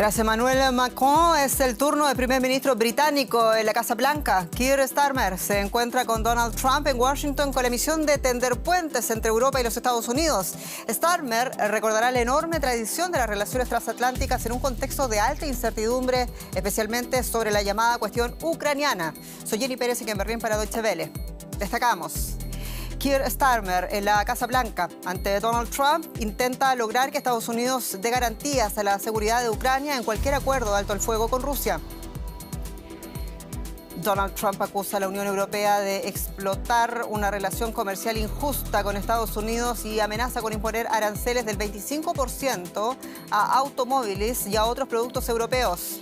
Tras Emmanuel Macron, es el turno del primer ministro británico en la Casa Blanca. Keir Starmer se encuentra con Donald Trump en Washington con la misión de tender puentes entre Europa y los Estados Unidos. Starmer recordará la enorme tradición de las relaciones transatlánticas en un contexto de alta incertidumbre, especialmente sobre la llamada cuestión ucraniana. Soy Jenny Pérez y Quemberrín para Deutsche Welle. Destacamos. Keir Starmer en la Casa Blanca ante Donald Trump intenta lograr que Estados Unidos dé garantías a la seguridad de Ucrania en cualquier acuerdo de alto el fuego con Rusia. Donald Trump acusa a la Unión Europea de explotar una relación comercial injusta con Estados Unidos y amenaza con imponer aranceles del 25% a automóviles y a otros productos europeos.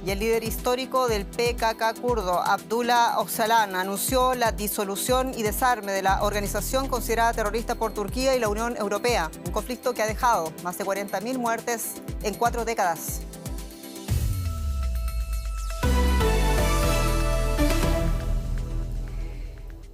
Y el líder histórico del PKK kurdo, Abdullah Öcalan, anunció la disolución y desarme de la organización considerada terrorista por Turquía y la Unión Europea. Un conflicto que ha dejado más de 40.000 muertes en 4 décadas.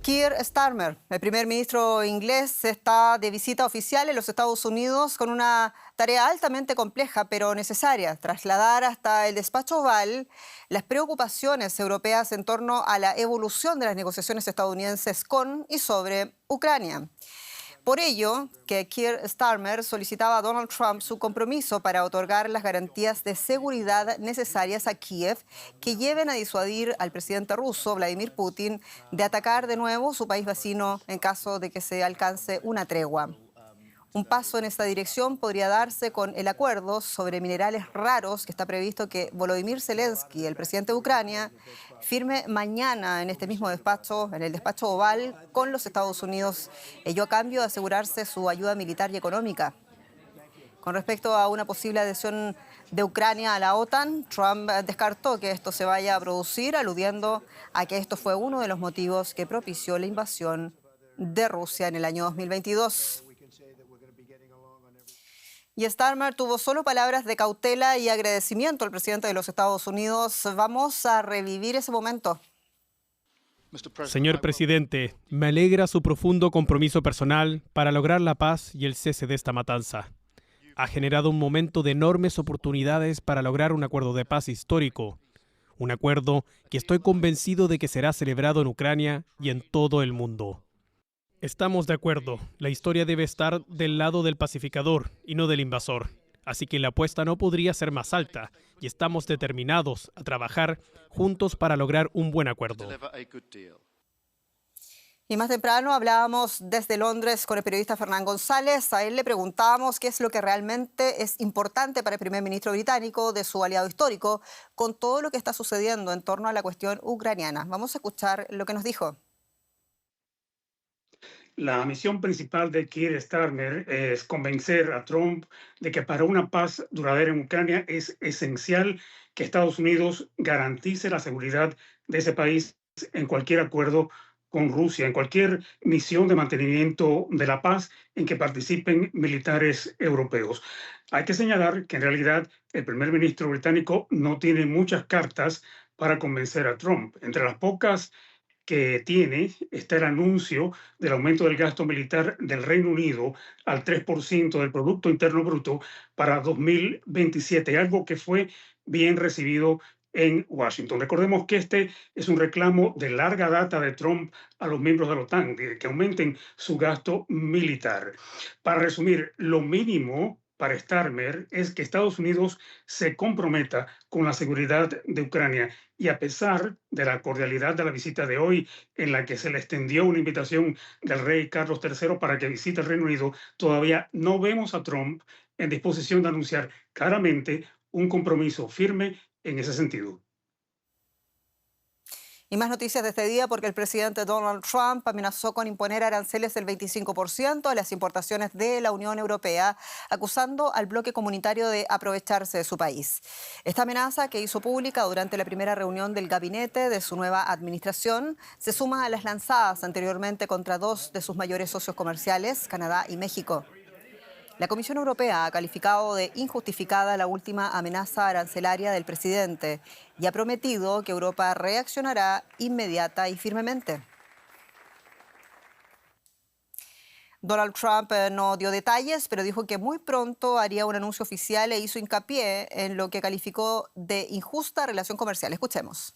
Keir Starmer, el primer ministro inglés, está de visita oficial en los Estados Unidos con una tarea altamente compleja pero necesaria: trasladar hasta el despacho Oval las preocupaciones europeas en torno a la evolución de las negociaciones estadounidenses con y sobre Ucrania. Por ello, que Keir Starmer solicitaba a Donald Trump su compromiso para otorgar las garantías de seguridad necesarias a Kiev que lleven a disuadir al presidente ruso, Vladimir Putin, de atacar de nuevo su país vecino en caso de que se alcance una tregua. Un paso en esta dirección podría darse con el acuerdo sobre minerales raros que está previsto que Volodymyr Zelensky, el presidente de Ucrania, firme mañana en este mismo despacho, en el despacho Oval, con los Estados Unidos, ello a cambio de asegurarse su ayuda militar y económica. Con respecto a una posible adhesión de Ucrania a la OTAN, Trump descartó que esto se vaya a producir, aludiendo a que esto fue uno de los motivos que propició la invasión de Rusia en el año 2022. Y Starmer tuvo solo palabras de cautela y agradecimiento al presidente de los Estados Unidos. Vamos a revivir ese momento. Señor presidente, me alegra su profundo compromiso personal para lograr la paz y el cese de esta matanza. Ha generado un momento de enormes oportunidades para lograr un acuerdo de paz histórico. Un acuerdo que estoy convencido de que será celebrado en Ucrania y en todo el mundo. Estamos de acuerdo. La historia debe estar del lado del pacificador y no del invasor. Así que la apuesta no podría ser más alta y estamos determinados a trabajar juntos para lograr un buen acuerdo. Y más temprano hablábamos desde Londres con el periodista Fernán González. A él le preguntábamos qué es lo que realmente es importante para el primer ministro británico, de su aliado histórico, con todo lo que está sucediendo en torno a la cuestión ucraniana. Vamos a escuchar lo que nos dijo. La misión principal de Keir Starmer es convencer a Trump de que para una paz duradera en Ucrania es esencial que Estados Unidos garantice la seguridad de ese país en cualquier acuerdo con Rusia, en cualquier misión de mantenimiento de la paz en que participen militares europeos. Hay que señalar que en realidad el primer ministro británico no tiene muchas cartas para convencer a Trump. Entre las pocas que tiene está el anuncio del aumento del gasto militar del Reino Unido al 3% del Producto Interno Bruto para 2027, algo que fue bien recibido en Washington. Recordemos que este es un reclamo de larga data de Trump a los miembros de la OTAN, de que aumenten su gasto militar. Para resumir, lo mínimo para Starmer es que Estados Unidos se comprometa con la seguridad de Ucrania. Y a pesar de la cordialidad de la visita de hoy, en la que se le extendió una invitación del rey Carlos III para que visite el Reino Unido, todavía no vemos a Trump en disposición de anunciar claramente un compromiso firme en ese sentido. Y más noticias de este día porque el presidente Donald Trump amenazó con imponer aranceles del 25% a las importaciones de la Unión Europea, acusando al bloque comunitario de aprovecharse de su país. Esta amenaza, que hizo pública durante la primera reunión del gabinete de su nueva administración, se suma a las lanzadas anteriormente contra 2 de sus mayores socios comerciales, Canadá y México. La Comisión Europea ha calificado de injustificada la última amenaza arancelaria del presidente y ha prometido que Europa reaccionará inmediata y firmemente. Donald Trump no dio detalles, pero dijo que muy pronto haría un anuncio oficial e hizo hincapié en lo que calificó de injusta relación comercial. Escuchemos.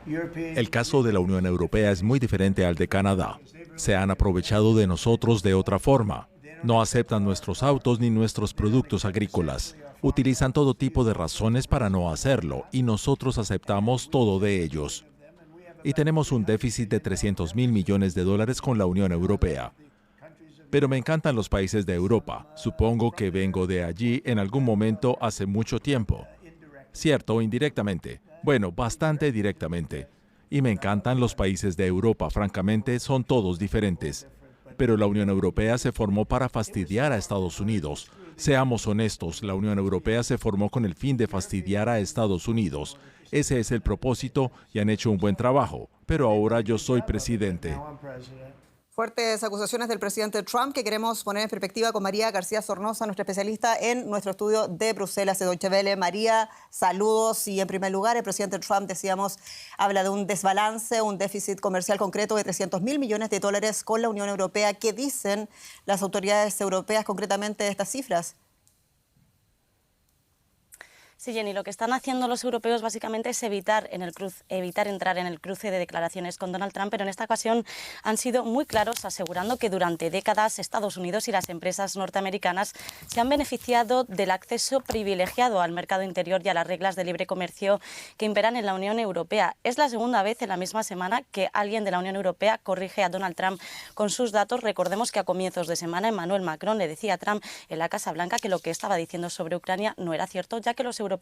El caso de la Unión Europea es muy diferente al de Canadá. Se han aprovechado de nosotros de otra forma. No aceptan nuestros autos ni nuestros productos agrícolas. Utilizan todo tipo de razones para no hacerlo y nosotros aceptamos todo de ellos. Y tenemos un déficit de 300.000 millones de dólares con la Unión Europea. Pero me encantan los países de Europa. Supongo que vengo de allí en algún momento hace mucho tiempo. Cierto, indirectamente. Bueno, bastante directamente. Y me encantan los países de Europa, francamente, son todos diferentes. Pero la Unión Europea se formó para fastidiar a Estados Unidos. Seamos honestos, la Unión Europea se formó con el fin de fastidiar a Estados Unidos. Ese es el propósito y han hecho un buen trabajo. Pero ahora yo soy presidente. Fuertes acusaciones del presidente Trump que queremos poner en perspectiva con María García Sornosa, nuestra especialista en nuestro estudio de Bruselas de Deutsche Welle. María, saludos. Y en primer lugar, el presidente Trump, decíamos, habla de un desbalance, un déficit comercial concreto de 300.000 millones de dólares con la Unión Europea. ¿Qué dicen las autoridades europeas concretamente de estas cifras? Sí, Jenny, lo que están haciendo los europeos básicamente es evitar entrar en el cruce de declaraciones con Donald Trump, pero en esta ocasión han sido muy claros, asegurando que durante décadas Estados Unidos y las empresas norteamericanas se han beneficiado del acceso privilegiado al mercado interior y a las reglas de libre comercio que imperan en la Unión Europea. Es la segunda vez en la misma semana que alguien de la Unión Europea corrige a Donald Trump con sus datos. Recordemos que a comienzos de semana Emmanuel Macron le decía a Trump en la Casa Blanca que lo que estaba diciendo sobre Ucrania no era cierto, ya que los europeos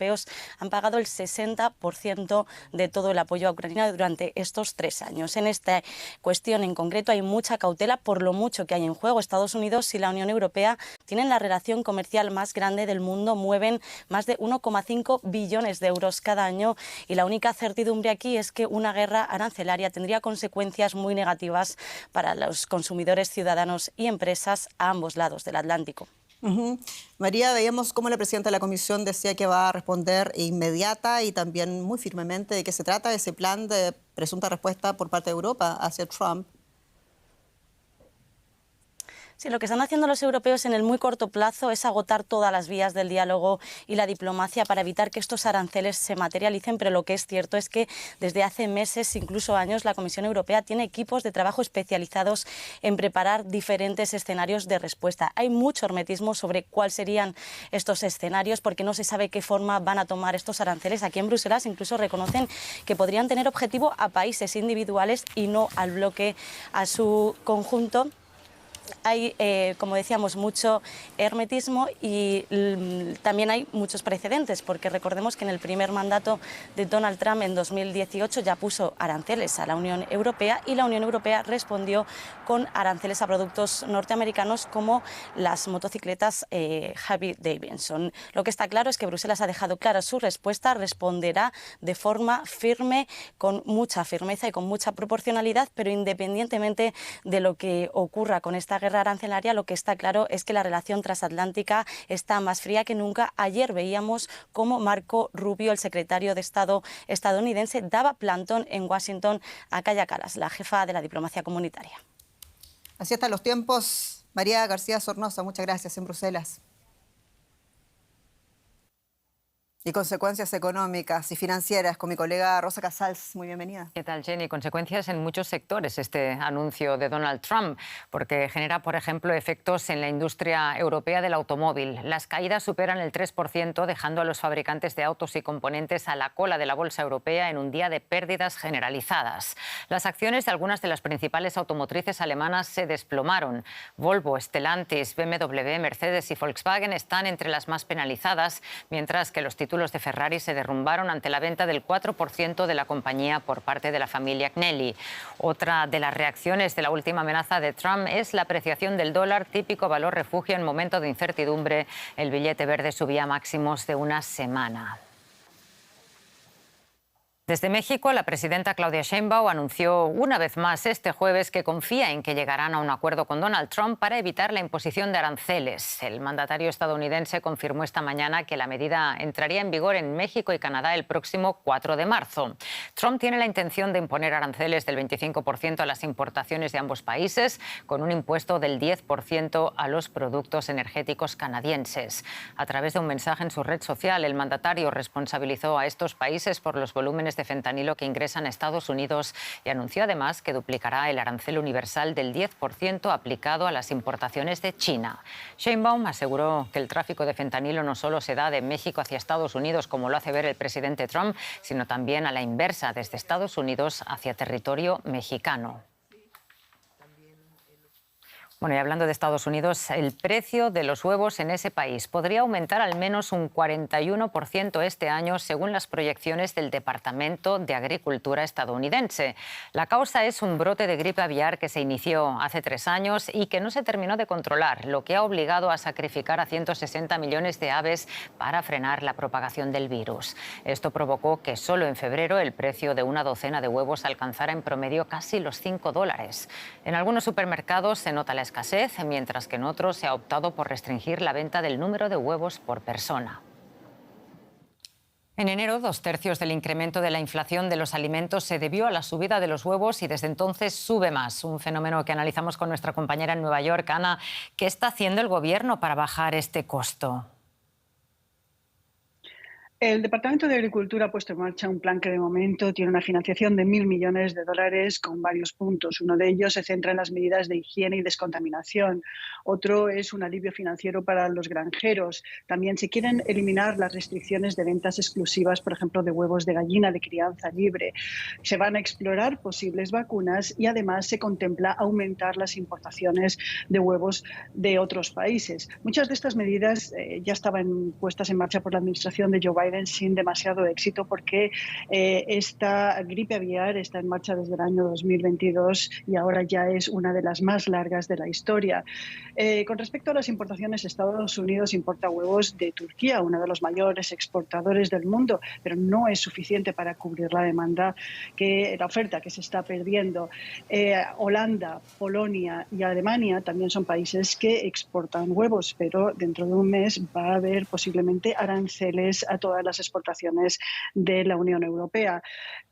han pagado el 60% de todo el apoyo a Ucrania durante estos 3 años. En esta cuestión en concreto hay mucha cautela por lo mucho que hay en juego. Estados Unidos y la Unión Europea tienen la relación comercial más grande del mundo, mueven más de 1,5 billones de euros cada año y la única certidumbre aquí es que una guerra arancelaria tendría consecuencias muy negativas para los consumidores, ciudadanos y empresas a ambos lados del Atlántico. María, veíamos cómo la presidenta de la Comisión decía que va a responder inmediata y también muy firmemente de qué se trata ese plan de presunta respuesta por parte de Europa hacia Trump. Sí, lo que están haciendo los europeos en el muy corto plazo es agotar todas las vías del diálogo y la diplomacia para evitar que estos aranceles se materialicen, pero lo que es cierto es que desde hace meses, incluso años, la Comisión Europea tiene equipos de trabajo especializados en preparar diferentes escenarios de respuesta. Hay mucho hermetismo sobre cuáles serían estos escenarios porque no se sabe qué forma van a tomar estos aranceles. Aquí en Bruselas incluso reconocen que podrían tener objetivo a países individuales y no al bloque a su conjunto. Hay, como decíamos, mucho hermetismo y también hay muchos precedentes, porque recordemos que en el primer mandato de Donald Trump en 2018 ya puso aranceles a la Unión Europea y la Unión Europea respondió con aranceles a productos norteamericanos como las motocicletas Harley Davidson. Lo que está claro es que Bruselas ha dejado clara su respuesta, responderá de forma firme, con mucha firmeza y con mucha proporcionalidad, pero independientemente de lo que ocurra con esta guerra arancelaria, lo que está claro es que la relación transatlántica está más fría que nunca. Ayer veíamos cómo Marco Rubio, el secretario de Estado estadounidense, daba plantón en Washington a Kaja Kallas, la jefa de la diplomacia comunitaria. Así están los tiempos. María García Sornosa, muchas gracias en Bruselas. Y consecuencias económicas y financieras con mi colega Rosa Casals. Muy bienvenida. ¿Qué tal, Jenny? Consecuencias en muchos sectores este anuncio de Donald Trump, porque genera, por ejemplo, efectos en la industria europea del automóvil. Las caídas superan el 3%, dejando a los fabricantes de autos y componentes a la cola de la bolsa europea en un día de pérdidas generalizadas. Las acciones de algunas de las principales automotrices alemanas se desplomaron. Volvo, Stellantis, BMW, Mercedes y Volkswagen están entre las más penalizadas, mientras que los títulos de Ferrari se derrumbaron ante la venta del 4% de la compañía por parte de la familia Agnelli. Otra de las reacciones de la última amenaza de Trump es la apreciación del dólar, típico valor refugio en momento de incertidumbre. El billete verde subía máximos de una semana. Desde México, la presidenta Claudia Sheinbaum anunció una vez más este jueves que confía en que llegarán a un acuerdo con Donald Trump para evitar la imposición de aranceles. El mandatario estadounidense confirmó esta mañana que la medida entraría en vigor en México y Canadá el próximo 4 de marzo. Trump tiene la intención de imponer aranceles del 25% a las importaciones de ambos países, con un impuesto del 10% a los productos energéticos canadienses. A través de un mensaje en su red social, el mandatario responsabilizó a estos países por los volúmenes de fentanilo que ingresan a Estados Unidos y anunció además que duplicará el arancel universal del 10% aplicado a las importaciones de China. Sheinbaum aseguró que el tráfico de fentanilo no solo se da de México hacia Estados Unidos, como lo hace ver el presidente Trump, sino también a la inversa, desde Estados Unidos hacia territorio mexicano. Bueno, y hablando de Estados Unidos, el precio de los huevos en ese país podría aumentar al menos un 41% este año, según las proyecciones del Departamento de Agricultura estadounidense. La causa es un brote de gripe aviar que se inició hace 3 años y que no se terminó de controlar, lo que ha obligado a sacrificar a 160 millones de aves para frenar la propagación del virus. Esto provocó que solo en febrero el precio de una docena de huevos alcanzara en promedio casi los $5. En algunos supermercados se nota la escasez, mientras que en otros se ha optado por restringir la venta del número de huevos por persona. En enero, 2/3 del incremento de la inflación de los alimentos se debió a la subida de los huevos y desde entonces sube más. Un fenómeno que analizamos con nuestra compañera en Nueva York, Ana. ¿Qué está haciendo el gobierno para bajar este costo? El Departamento de Agricultura ha puesto en marcha un plan que de momento tiene una financiación de $1.000 millones con varios puntos. Uno de ellos se centra en las medidas de higiene y descontaminación. Otro es un alivio financiero para los granjeros. También se quieren eliminar las restricciones de ventas exclusivas, por ejemplo, de huevos de gallina de crianza libre. Se van a explorar posibles vacunas y además se contempla aumentar las importaciones de huevos de otros países. Muchas de estas medidas ya estaban puestas en marcha por la administración de Joe Biden sin demasiado éxito porque esta gripe aviar está en marcha desde el año 2022 y ahora ya es una de las más largas de la historia. Con respecto a las importaciones, Estados Unidos importa huevos de Turquía, uno de los mayores exportadores del mundo, pero no es suficiente para cubrir la demanda, la oferta que se está perdiendo. Holanda, Polonia y Alemania también son países que exportan huevos, pero dentro de un mes va a haber posiblemente aranceles a todas las exportaciones de la Unión Europea.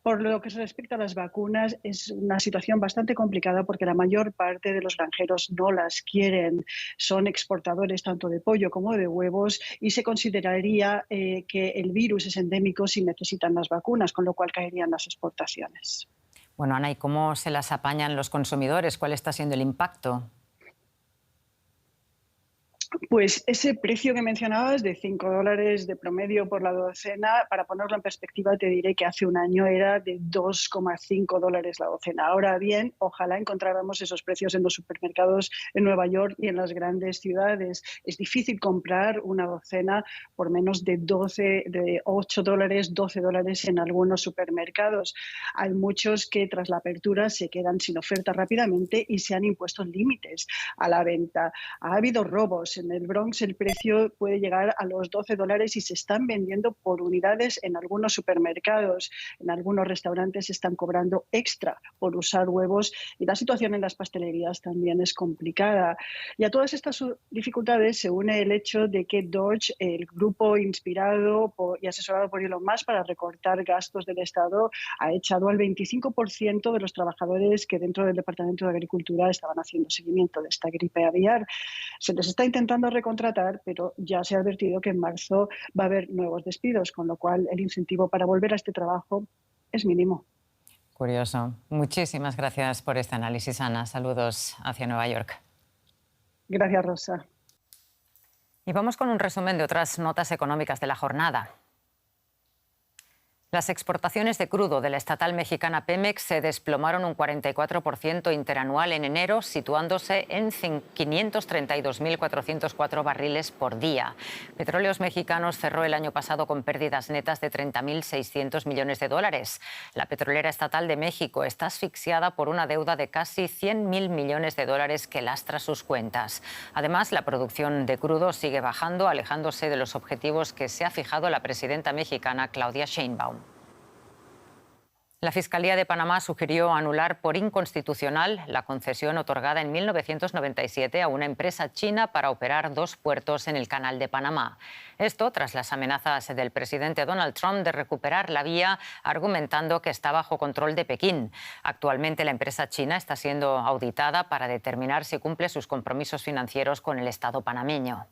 Por lo que se respecta a las vacunas, es una situación bastante complicada porque la mayor parte de los granjeros no las quieren. Son exportadores tanto de pollo como de huevos y se consideraría que el virus es endémico si necesitan las vacunas, con lo cual caerían las exportaciones. Bueno, Ana, ¿y cómo se las apañan los consumidores? ¿Cuál está siendo el impacto? Pues ese precio que mencionabas de $5 de promedio por la docena, para ponerlo en perspectiva te diré que hace un año era de $2,5 la docena. Ahora bien, ojalá encontráramos esos precios en los supermercados en Nueva York y en las grandes ciudades. Es difícil comprar una docena por menos de $8, $12 en algunos supermercados. Hay muchos que tras la apertura se quedan sin oferta rápidamente y se han impuesto límites a la venta. Ha habido robos. En el Bronx el precio puede llegar a los $12 y se están vendiendo por unidades en algunos supermercados. En algunos restaurantes están cobrando extra por usar huevos y la situación en las pastelerías también es complicada. Y a todas estas dificultades se une el hecho de que Doge, el grupo inspirado y asesorado por Elon Musk para recortar gastos del Estado, ha echado al 25% de los trabajadores que dentro del Departamento de Agricultura estaban haciendo seguimiento de esta gripe aviar. Se les está intentando recontratar, pero ya se ha advertido que en marzo va a haber nuevos despidos, con lo cual el incentivo para volver a este trabajo es mínimo. Curioso. Muchísimas gracias por este análisis, Ana. Saludos hacia Nueva York. Gracias, Rosa. Y vamos con un resumen de otras notas económicas de la jornada. Las exportaciones de crudo de la estatal mexicana Pemex se desplomaron un 44% interanual en enero, situándose en 532.404 barriles por día. Petróleos Mexicanos cerró el año pasado con pérdidas netas de $30.600 millones. La petrolera estatal de México está asfixiada por una deuda de casi $100.000 millones que lastra sus cuentas. Además, la producción de crudo sigue bajando, alejándose de los objetivos que se ha fijado la presidenta mexicana Claudia Sheinbaum. La Fiscalía de Panamá sugirió anular por inconstitucional la concesión otorgada en 1997 a una empresa china para operar 2 puertos en el Canal de Panamá. Esto tras las amenazas del presidente Donald Trump de recuperar la vía, argumentando que está bajo control de Pekín. Actualmente la empresa china está siendo auditada para determinar si cumple sus compromisos financieros con el Estado panameño.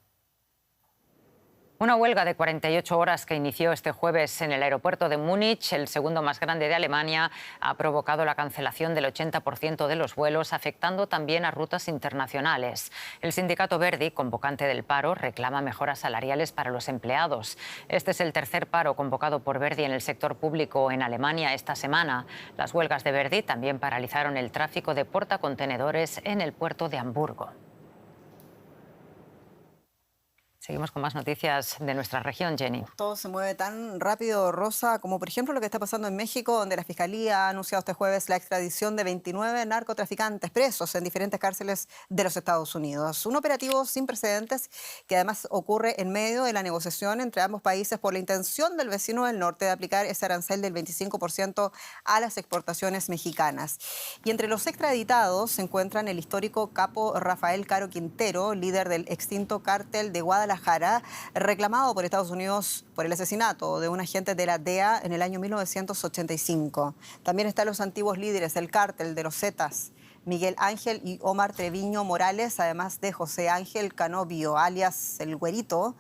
Una huelga de 48 horas que inició este jueves en el aeropuerto de Múnich, el segundo más grande de Alemania, ha provocado la cancelación del 80% de los vuelos, afectando también a rutas internacionales. El sindicato Verdi, convocante del paro, reclama mejoras salariales para los empleados. Este es el tercer paro convocado por Verdi en el sector público en Alemania esta semana. Las huelgas de Verdi también paralizaron el tráfico de portacontenedores en el puerto de Hamburgo. Seguimos con más noticias de nuestra región, Jenny. Todo se mueve tan rápido, Rosa, como por ejemplo lo que está pasando en México, donde la Fiscalía ha anunciado este jueves la extradición de 29 narcotraficantes presos en diferentes cárceles de los Estados Unidos. Un operativo sin precedentes que además ocurre en medio de la negociación entre ambos países por la intención del vecino del norte de aplicar ese arancel del 25% a las exportaciones mexicanas. Y entre los extraditados se encuentran el histórico capo Rafael Caro Quintero, líder del extinto cártel de Guadalajara, reclamado por Estados Unidos por el asesinato de un agente de la DEA en el año 1985. También están los antiguos líderes del cártel de los Zetas, Miguel Ángel y Omar Treviño Morales, además de José Ángel Canovio, alias El Güerito,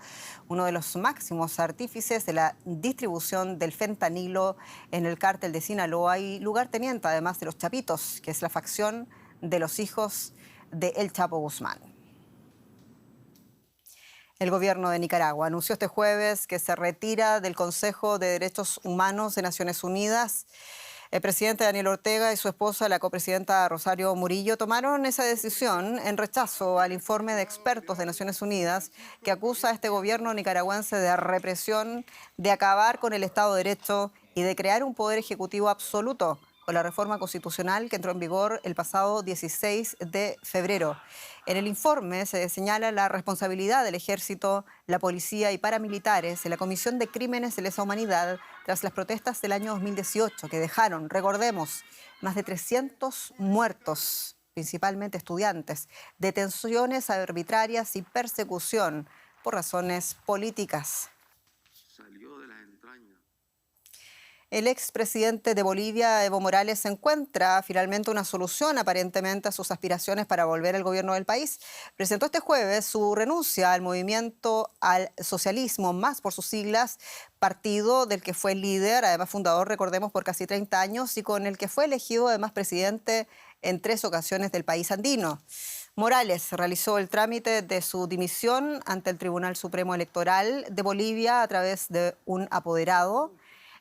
uno de los máximos artífices de la distribución del fentanilo en el cártel de Sinaloa y lugarteniente, además de los Chapitos, que es la facción de los hijos de El Chapo Guzmán. El gobierno de Nicaragua anunció este jueves que se retira del Consejo de Derechos Humanos de Naciones Unidas. El presidente Daniel Ortega y su esposa, la copresidenta Rosario Murillo, tomaron esa decisión en rechazo al informe de expertos de Naciones Unidas que acusa a este gobierno nicaragüense de represión, de acabar con el Estado de Derecho y de crear un poder ejecutivo absoluto con la reforma constitucional que entró en vigor el pasado 16 de febrero. En el informe se señala la responsabilidad del ejército, la policía y paramilitares en la comisión de crímenes de lesa humanidad tras las protestas del año 2018 que dejaron, recordemos, más de 300 muertos, principalmente estudiantes, detenciones arbitrarias y persecución por razones políticas. El expresidente de Bolivia, Evo Morales, encuentra finalmente una solución aparentemente a sus aspiraciones para volver al gobierno del país. Presentó este jueves su renuncia al movimiento al socialismo, más por sus siglas, partido del que fue líder, además fundador, recordemos, por casi 30 años y con el que fue elegido además presidente en 3 ocasiones del país andino. Morales realizó el trámite de su dimisión ante el Tribunal Supremo Electoral de Bolivia a través de un apoderado.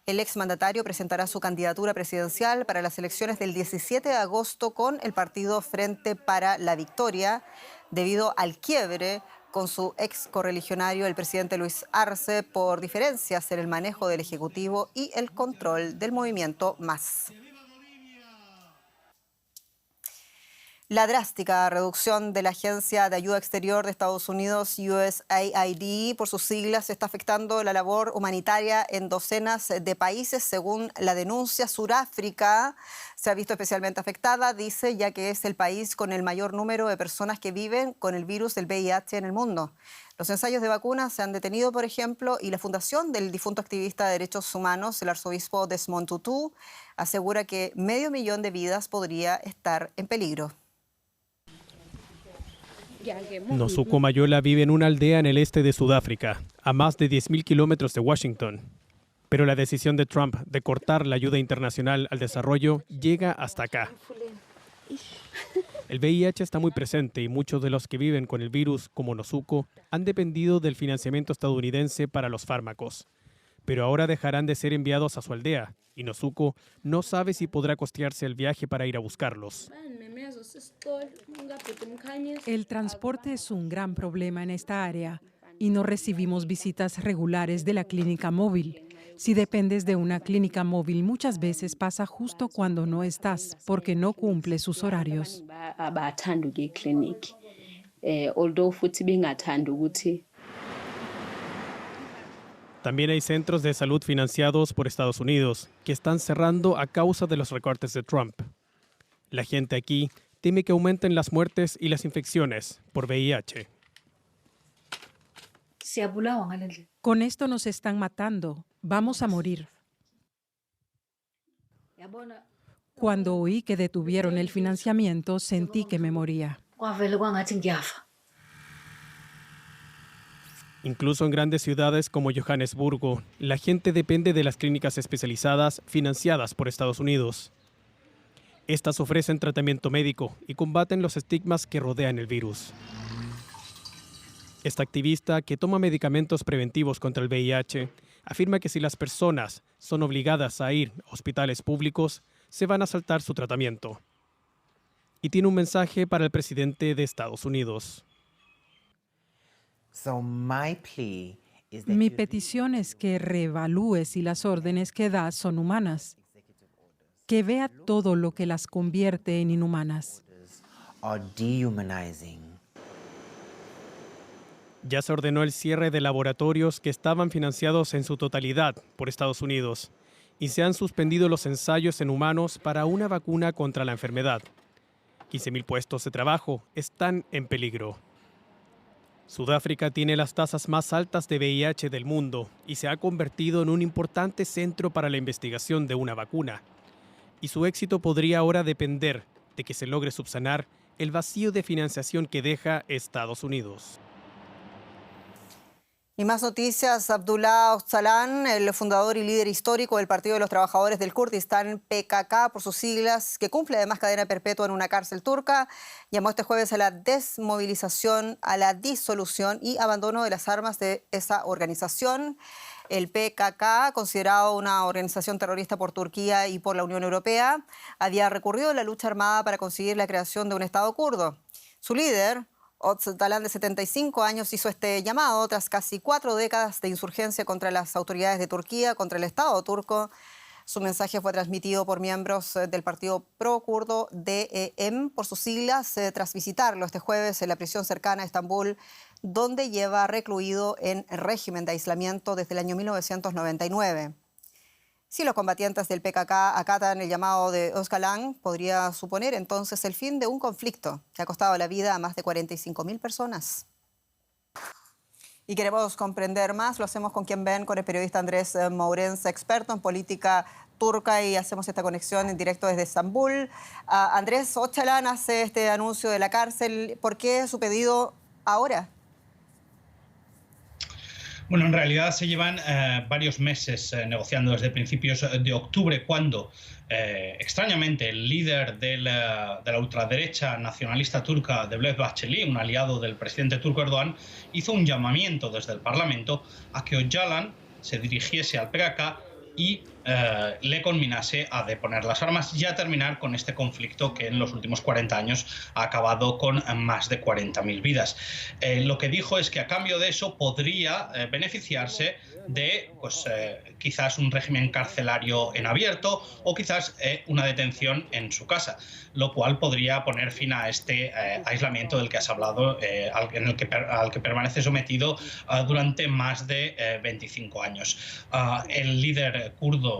El exmandatario presentará su candidatura presidencial para las elecciones del 17 de agosto con el partido Frente para la Victoria, debido al quiebre con su ex correligionario, el presidente Luis Arce, por diferencias en el manejo del Ejecutivo y el control del movimiento MAS. La drástica reducción de la Agencia de Ayuda Exterior de Estados Unidos, USAID, por sus siglas, está afectando la labor humanitaria en docenas de países. Según la denuncia, Sudáfrica se ha visto especialmente afectada, dice, ya que es el país con el mayor número de personas que viven con el virus del VIH en el mundo. Los ensayos de vacunas se han detenido, por ejemplo, y la fundación del difunto activista de derechos humanos, el arzobispo Desmond Tutu, asegura que 500.000 de vidas podría estar en peligro. Nosuko Mayola vive en una aldea en el este de Sudáfrica, a más de 10.000 kilómetros de Washington. Pero la decisión de Trump de cortar la ayuda internacional al desarrollo llega hasta acá. El VIH está muy presente y muchos de los que viven con el virus, como Nosuko, han dependido del financiamiento estadounidense para los fármacos. Pero ahora dejarán de ser enviados a su aldea y Nosuko no sabe si podrá costearse el viaje para ir a buscarlos. El transporte es un gran problema en esta área y no recibimos visitas regulares de la clínica móvil. Si dependes de una clínica móvil, muchas veces pasa justo cuando no estás, porque no cumple sus horarios. También hay centros de salud financiados por Estados Unidos que están cerrando a causa de los recortes de Trump. La gente aquí teme que aumenten las muertes y las infecciones por VIH. Con esto nos están matando. Vamos a morir. Cuando oí que detuvieron el financiamiento, sentí que me moría. Incluso en grandes ciudades como Johannesburgo, la gente depende de las clínicas especializadas financiadas por Estados Unidos. Estas ofrecen tratamiento médico y combaten los estigmas que rodean el virus. Esta activista, que toma medicamentos preventivos contra el VIH, afirma que si las personas son obligadas a ir a hospitales públicos, se van a saltar su tratamiento. Y tiene un mensaje para el presidente de Estados Unidos. Mi petición es que reevalúe si las órdenes que da son humanas, que vea todo lo que las convierte en inhumanas. Ya se ordenó el cierre de laboratorios que estaban financiados en su totalidad por Estados Unidos y se han suspendido los ensayos en humanos para una vacuna contra la enfermedad. 15.000 puestos de trabajo están en peligro. Sudáfrica tiene las tasas más altas de VIH del mundo y se ha convertido en un importante centro para la investigación de una vacuna. Y su éxito podría ahora depender de que se logre subsanar el vacío de financiación que deja Estados Unidos. Y más noticias. Abdullah Öcalan, el fundador y líder histórico del Partido de los Trabajadores del Kurdistán, PKK por sus siglas, que cumple además cadena perpetua en una cárcel turca, llamó este jueves a la desmovilización, a la disolución y abandono de las armas de esa organización. El PKK, considerado una organización terrorista por Turquía y por la Unión Europea, había recurrido a la lucha armada para conseguir la creación de un Estado kurdo. Su líder, Öcalan, de 75 años, hizo este llamado tras casi 4 décadas de insurgencia contra las autoridades de Turquía, contra el Estado turco. Su mensaje fue transmitido por miembros del partido pro-kurdo DEM, por sus siglas, tras visitarlo este jueves en la prisión cercana a Estambul, donde lleva recluido en régimen de aislamiento desde el año 1999. Si los combatientes del PKK acatan el llamado de Öcalan, podría suponer entonces el fin de un conflicto que ha costado la vida a más de 45.000 personas. Y queremos comprender más, lo hacemos con quien ven, con el periodista Andrés Mourens, experto en política turca, y hacemos esta conexión en directo desde Estambul. Andrés, Öcalan hace este anuncio de la cárcel. ¿Por qué su pedido ahora? Bueno, en realidad se llevan varios meses negociando desde principios de octubre, cuando extrañamente el líder de la ultraderecha nacionalista turca, Devlet Bahçeli, un aliado del presidente turco Erdogan, hizo un llamamiento desde el Parlamento a que Öcalan se dirigiese al PKK y le conminase a deponer las armas y a terminar con este conflicto que en los últimos 40 años ha acabado con más de 40.000 vidas. Lo que dijo es que a cambio de eso podría beneficiarse de quizás un régimen carcelario en abierto o quizás una detención en su casa, lo cual podría poner fin a este aislamiento del que has hablado, al que permanece sometido durante más de 25 años. El líder kurdo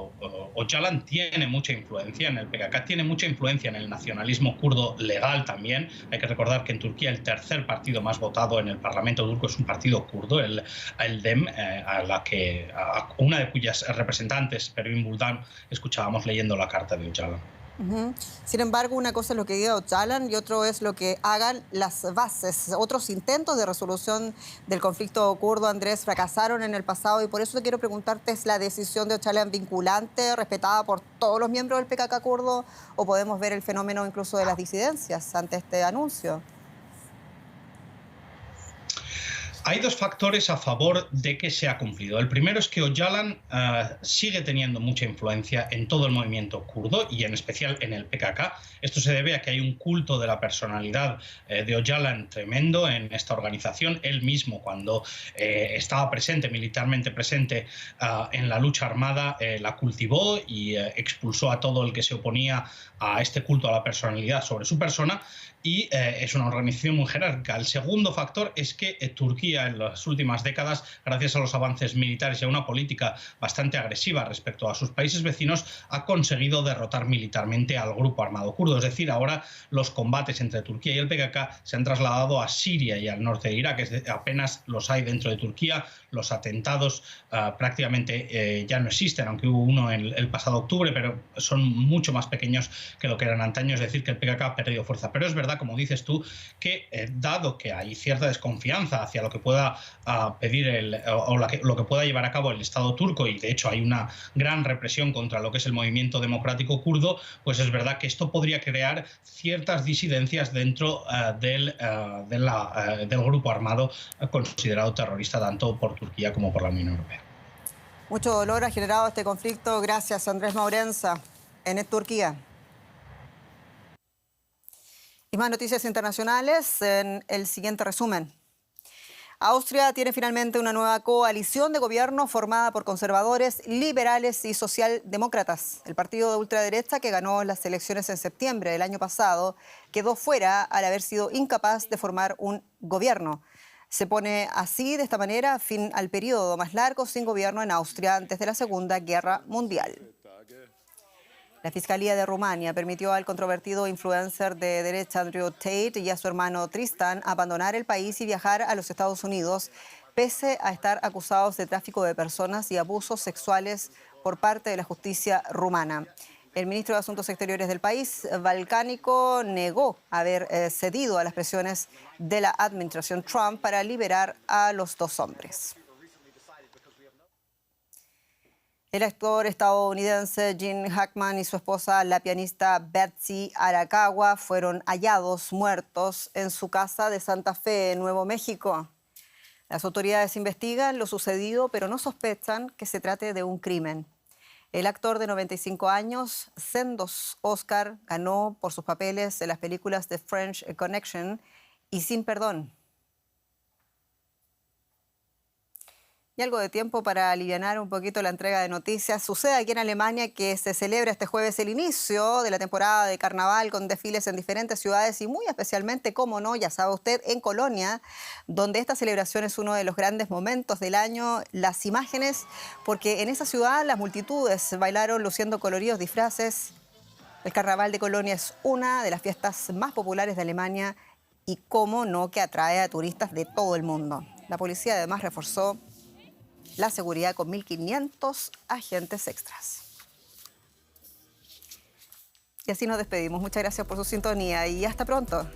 Öcalan tiene mucha influencia en el PKK, tiene mucha influencia en el nacionalismo kurdo legal también. Hay que recordar que en Turquía el tercer partido más votado en el Parlamento turco es un partido kurdo, el DEM, a una de cuyas representantes, Pervin Buldan, escuchábamos leyendo la carta de Öcalan. Sin embargo, una cosa es lo que diga Öcalan y otro es lo que hagan las bases. Otros intentos de resolución del conflicto kurdo, Andrés, fracasaron en el pasado, y por eso te quiero preguntarte, ¿es la decisión de Öcalan vinculante, respetada por todos los miembros del PKK kurdo, o podemos ver el fenómeno incluso de las disidencias ante este anuncio? Hay dos factores a favor de que se ha cumplido. El primero es que Öcalan sigue teniendo mucha influencia en todo el movimiento kurdo y en especial en el PKK. Esto se debe a que hay un culto de la personalidad de Öcalan tremendo en esta organización. Él mismo, cuando estaba presente, militarmente presente en la lucha armada, la cultivó y expulsó a todo el que se oponía a este culto a la personalidad sobre su persona, y es una organización muy jerárquica. El segundo factor es que Turquía Turquía en las últimas décadas, gracias a los avances militares y a una política bastante agresiva respecto a sus países vecinos, ha conseguido derrotar militarmente al grupo armado kurdo. Es decir, ahora los combates entre Turquía y el PKK se han trasladado a Siria y al norte de Irak, apenas los hay dentro de Turquía. Los atentados prácticamente ya no existen, aunque hubo uno el pasado octubre, pero son mucho más pequeños que lo que eran antaño, es decir, que el PKK ha perdido fuerza. Pero es verdad, como dices tú, que dado que hay cierta desconfianza hacia lo que pueda pedir lo que pueda llevar a cabo el Estado turco, y de hecho hay una gran represión contra lo que es el movimiento democrático kurdo, pues es verdad que esto podría crear ciertas disidencias dentro del grupo armado considerado terrorista tanto por Turquía como por la Unión Europea. Mucho dolor ha generado este conflicto. Gracias, Andrés Maurenza, en Turquía. Y más noticias internacionales en el siguiente resumen. Austria tiene finalmente una nueva coalición de gobierno formada por conservadores, liberales y socialdemócratas. El partido de ultraderecha, que ganó las elecciones en septiembre del año pasado, quedó fuera al haber sido incapaz de formar un gobierno. Se pone así, de esta manera, fin al periodo más largo sin gobierno en Austria desde la Segunda Guerra Mundial. La Fiscalía de Rumania permitió al controvertido influencer de derecha Andrew Tate y a su hermano Tristan abandonar el país y viajar a los Estados Unidos, pese a estar acusados de tráfico de personas y abusos sexuales por parte de la justicia rumana. El ministro de Asuntos Exteriores del país balcánico negó haber cedido a las presiones de la administración Trump para liberar a los dos hombres. El actor estadounidense Gene Hackman y su esposa, la pianista Betsy Arakawa, fueron hallados muertos en su casa de Santa Fe, en Nuevo México. Las autoridades investigan lo sucedido, pero no sospechan que se trate de un crimen. El actor de 95 años, sendos Oscar, ganó por sus papeles en las películas The French Connection y Sin Perdón. Y algo de tiempo para alivianar un poquito la entrega de noticias. Sucede aquí en Alemania que se celebra este jueves el inicio de la temporada de carnaval con desfiles en diferentes ciudades y muy especialmente, como no, ya sabe usted, en Colonia, donde esta celebración es uno de los grandes momentos del año. Las imágenes, porque en esa ciudad las multitudes bailaron luciendo coloridos disfraces. El carnaval de Colonia es una de las fiestas más populares de Alemania y, como no, que atrae a turistas de todo el mundo. La policía además reforzó la seguridad con 1.500 agentes extras. Y así nos despedimos. Muchas gracias por su sintonía y hasta pronto.